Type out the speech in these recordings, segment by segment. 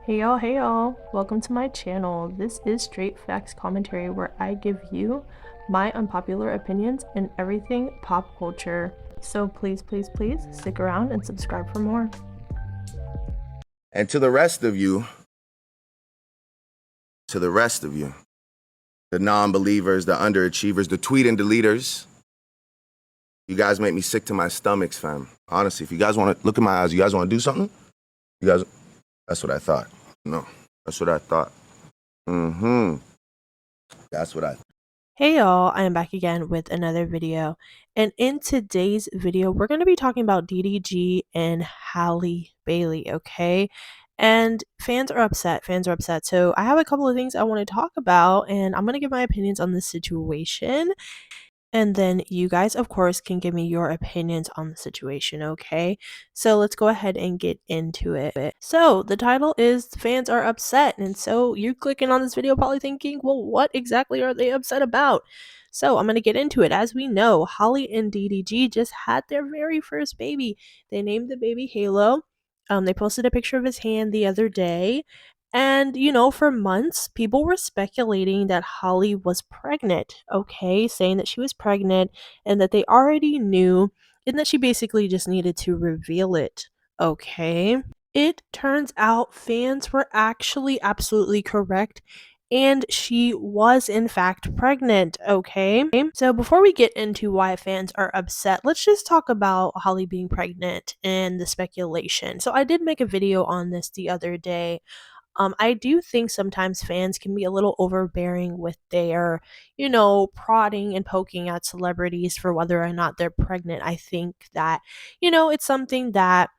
Hey y'all, welcome to my channel. This is Straight Facts Commentary where I give you my unpopular opinions in everything pop culture. So please stick around and subscribe for more. And to the rest of you, the non-believers, the underachievers, the tweet and deleters, you guys make me sick to my stomachs, fam. Honestly, if you guys want to look in my eyes, you guys want to do something? You guys, that's what I thought. No, that's what I thought. That's what I thought. Hey y'all, I am back again with another video. And in today's video, we're going to be talking about DDG and Halle Bailey, okay? And fans are upset. So I have a couple of things I want to talk about, and I'm going to give my opinions on this situation. And then you guys, of course, can give me your opinions on the situation, okay? So let's go ahead and get into it. So the title is Fans Are Upset. And so you're clicking on this video probably thinking, well, what exactly are they upset about? So I'm going to get into it. As we know, Holly and DDG just had their very first baby. They named the baby Halo. They posted a picture of his hand the other day. And, for months, people were speculating that Holly was pregnant, okay? Saying that she was pregnant and that they already knew and that she basically just needed to reveal it, okay? It turns out fans were actually absolutely correct and she was in fact pregnant, okay? So before we get into why fans are upset, let's just talk about Holly being pregnant and the speculation. So I did make a video on this the other day. I do think sometimes fans can be a little overbearing with their, prodding and poking at celebrities for whether or not they're pregnant. I think that, it's something that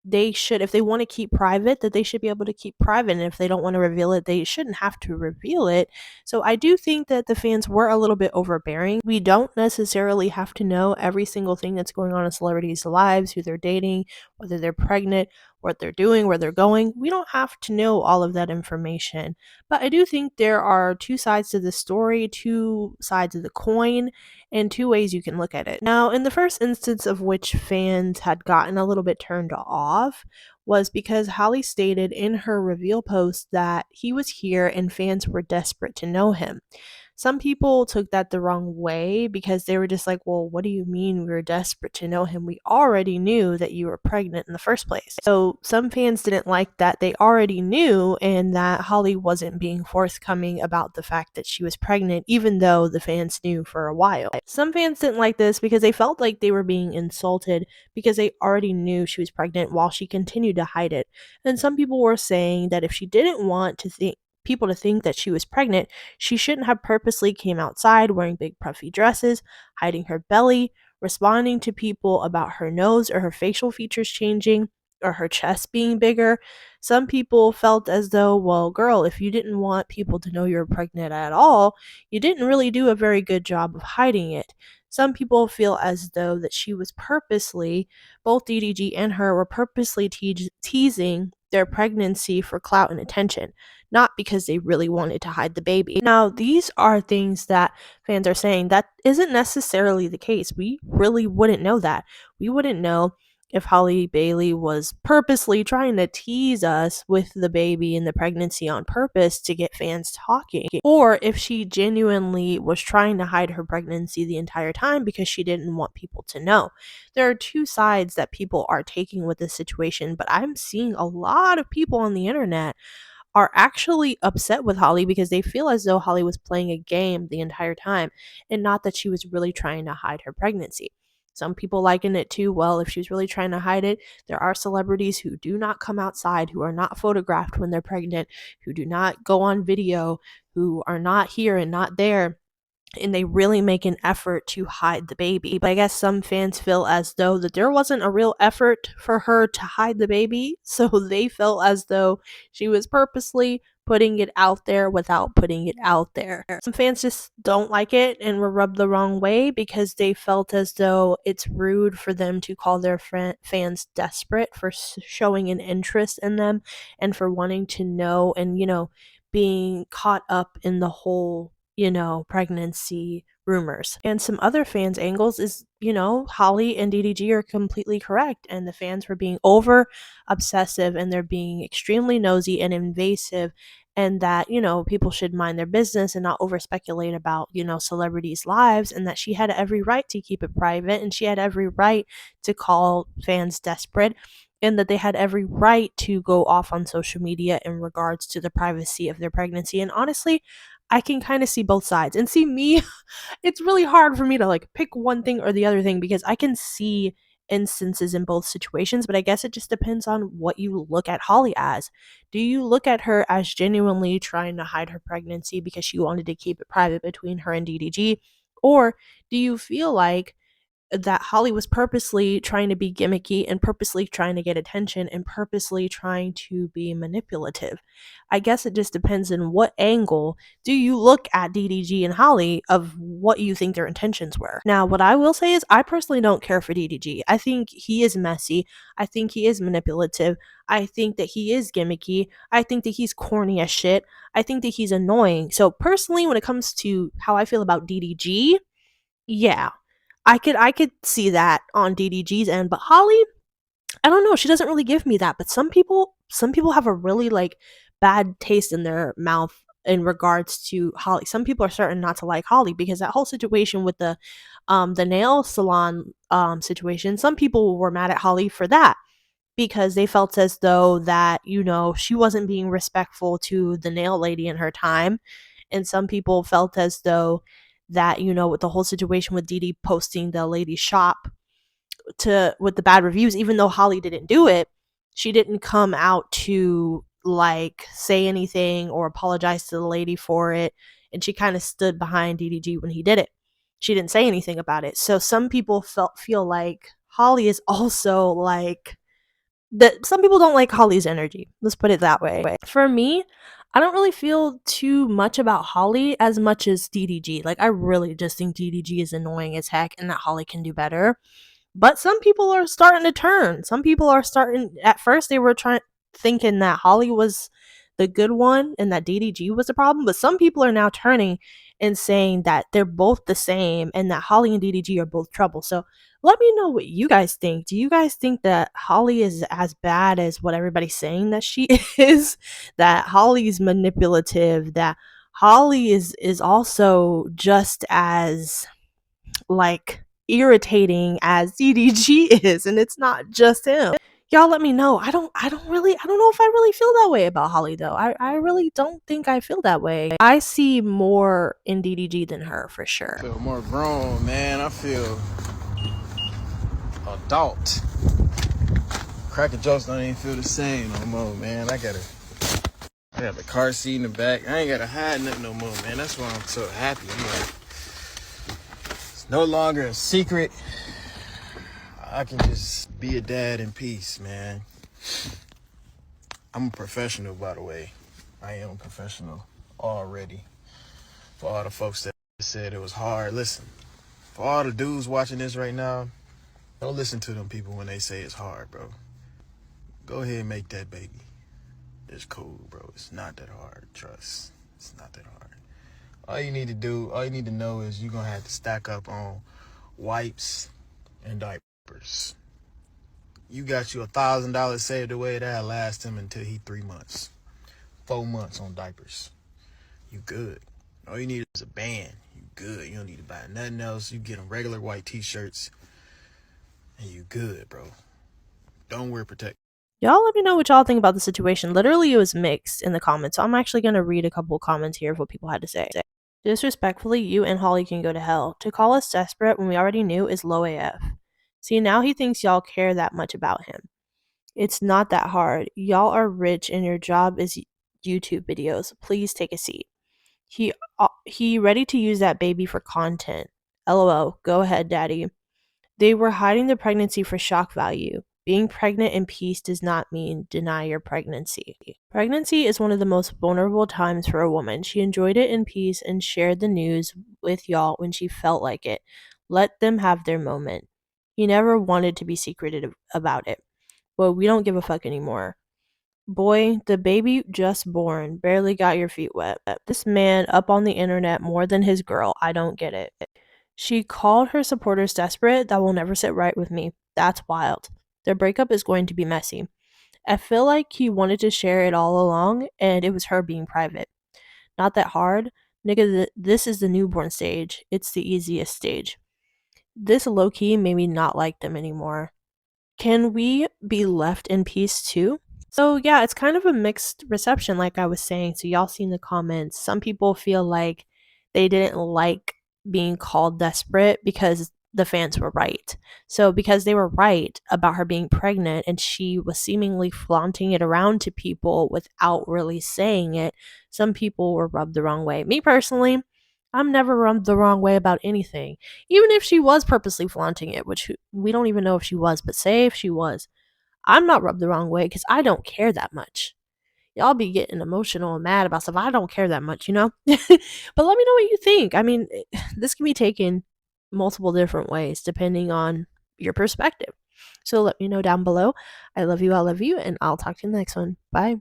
they should, if they want to keep private, that they should be able to keep private. And if they don't want to reveal it, they shouldn't have to reveal it. So I do think that the fans were a little bit overbearing. We don't necessarily have to know every single thing that's going on in celebrities' lives, who they're dating, whether they're pregnant, what they're doing, where they're going. We don't have to know all of that information. But I do think there are two sides to the story, two sides of the coin, and two ways you can look at it. Now, in the first instance of which fans had gotten a little bit turned off was because Holly stated in her reveal post that he was here and fans were desperate to know him. Some people took that the wrong way because they were just like, well, what do you mean we were desperate to know him? We already knew that you were pregnant in the first place. So some fans didn't like that they already knew and that Holly wasn't being forthcoming about the fact that she was pregnant, even though the fans knew for a while. Some fans didn't like this because they felt like they were being insulted because they already knew she was pregnant while she continued to hide it. And some people were saying that if she didn't want to think people to think that she was pregnant, she shouldn't have purposely came outside wearing big puffy dresses, hiding her belly, responding to people about her nose or her facial features changing or her chest being bigger. Some people felt as though, well, girl, if you didn't want people to know you were pregnant at all, you didn't really do a very good job of hiding it. Some people feel as though that she was purposely, both DDG and her were purposely teasing their pregnancy for clout and attention, not because they really wanted to hide the baby. Now, these are things that fans are saying that isn't necessarily the case. We really wouldn't know that. We wouldn't know if Holly Bailey was purposely trying to tease us with the baby and the pregnancy on purpose to get fans talking, or if she genuinely was trying to hide her pregnancy the entire time because she didn't want people to know. There are two sides that people are taking with this situation, but I'm seeing a lot of people on the internet are actually upset with Holly because they feel as though Holly was playing a game the entire time and not that she was really trying to hide her pregnancy. Some people liken it to, well, if she was really trying to hide it, there are celebrities who do not come outside, who are not photographed when they're pregnant, who do not go on video, who are not here and not there, and they really make an effort to hide the baby. But I guess some fans feel as though that there wasn't a real effort for her to hide the baby, so they felt as though she was purposely putting it out there without putting it out there. Some fans just don't like it and were rubbed the wrong way because they felt as though it's rude for them to call their fans desperate for showing an interest in them and for wanting to know and, being caught up in the whole pregnancy rumors. And some other fans' angles is, Holly and DDG are completely correct, and the fans were being over obsessive and they're being extremely nosy and invasive, and that, people should mind their business and not over speculate about, celebrities' lives, and that she had every right to keep it private and she had every right to call fans desperate, and that they had every right to go off on social media in regards to the privacy of their pregnancy. And honestly, I can kind of see both sides. And see, me, it's really hard for me to like pick one thing or the other thing because I can see instances in both situations, but I guess it just depends on what you look at Holly as. Do you look at her as genuinely trying to hide her pregnancy because she wanted to keep it private between her and DDG? Or do you feel like that Holly was purposely trying to be gimmicky and purposely trying to get attention and purposely trying to be manipulative? I guess it just depends on what angle do you look at DDG and Holly of what you think their intentions were. Now, what I will say is I personally don't care for DDG. I think he is messy. I think he is manipulative. I think that he is gimmicky. I think that he's corny as shit. I think that he's annoying. So personally, when it comes to how I feel about DDG, yeah, I could see that on DDG's end, but Holly, I don't know, she doesn't really give me that. But some people have a really like bad taste in their mouth in regards to Holly. Some people are starting not to like Holly because that whole situation with the nail salon situation, some people were mad at Holly for that because they felt as though that, she wasn't being respectful to the nail lady in her time. And some people felt as though that, with the whole situation with Dee Dee posting the lady's shop to with the bad reviews, even though Holly didn't do it, she didn't come out to like say anything or apologize to the lady for it. And she kind of stood behind DDG when he did it. She didn't say anything about it. So some people feel like Holly is also like that. Some people don't like Holly's energy. Let's put it that way. For me, I don't really feel too much about Holly as much as DDG. Like I really just think DDG is annoying as heck and that Holly can do better. But some people are starting to turn. Some people are starting at first they were trying thinking that Holly was the good one and that DDG was the problem, but some people are now turning and saying that they're both the same and that Holly and DDG are both trouble. So let me know what you guys think. Do you guys think that Holly is as bad as what everybody's saying that she is? That Holly's manipulative, that Holly is also just as like irritating as DDG is, and it's not just him. Y'all let me know. I don't know if I really feel that way about Holly though. I really don't think I feel that way. I see more in DDG than her for sure. I feel more grown, man. I feel adult. Cracking jokes don't even feel the same no more, man. I got the car seat in the back. I ain't gotta hide nothing no more, man. That's why I'm so happy. I'm like, it's no longer a secret. I can just be a dad in peace, man. I'm a professional, by the way. I am a professional already. For all the folks that said it was hard, listen. For all the dudes watching this right now, don't listen to them people when they say it's hard, bro. Go ahead and make that baby. It's cool, bro. It's not that hard. Trust. It's not that hard. All you need to know is you're going to have to stack up on wipes and diapers. You got you $1,000 saved away. That'll last him until he 3 months. 4 months on diapers. You good. All you need is a band. You good. You don't need to buy nothing else. You get them regular white t-shirts. And you good, bro. Don't wear protection. Y'all let me know what y'all think about the situation. Literally, it was mixed in the comments. So I'm actually going to read a couple comments here of what people had to say. Disrespectfully, you and Holly can go to hell. To call us desperate when we already knew is low AF. See, now he thinks y'all care that much about him. It's not that hard. Y'all are rich and your job is YouTube videos. Please take a seat. He ready to use that baby for content. LOL. Go ahead, daddy. They were hiding the pregnancy for shock value. Being pregnant in peace does not mean deny your pregnancy. Pregnancy is one of the most vulnerable times for a woman. She enjoyed it in peace and shared the news with y'all when she felt like it. Let them have their moment. He never wanted to be secretive about it. But we don't give a fuck anymore. Boy, the baby just born barely got your feet wet. This man up on the internet more than his girl. I don't get it. She called her supporters desperate. That will never sit right with me. That's wild. Their breakup is going to be messy. I feel like he wanted to share it all along, and it was her being private. Not that hard. Nigga, this is the newborn stage. It's the easiest stage. This low key made me not like them anymore. Can we be left in peace too? So yeah, it's kind of a mixed reception, like I was saying. So y'all seen the comments. Some people feel like they didn't like being called desperate because the fans were right. So because they were right about her being pregnant and she was seemingly flaunting it around to people without really saying it, some people were rubbed the wrong way. Me personally, I'm never rubbed the wrong way about anything. Even if she was purposely flaunting it, which we don't even know if she was, but say if she was, I'm not rubbed the wrong way because I don't care that much. Y'all be getting emotional and mad about stuff. I don't care that much, you know? But let me know what you think. I mean, this can be taken multiple different ways depending on your perspective. So let me know down below. I love you, and I'll talk to you in the next one. Bye.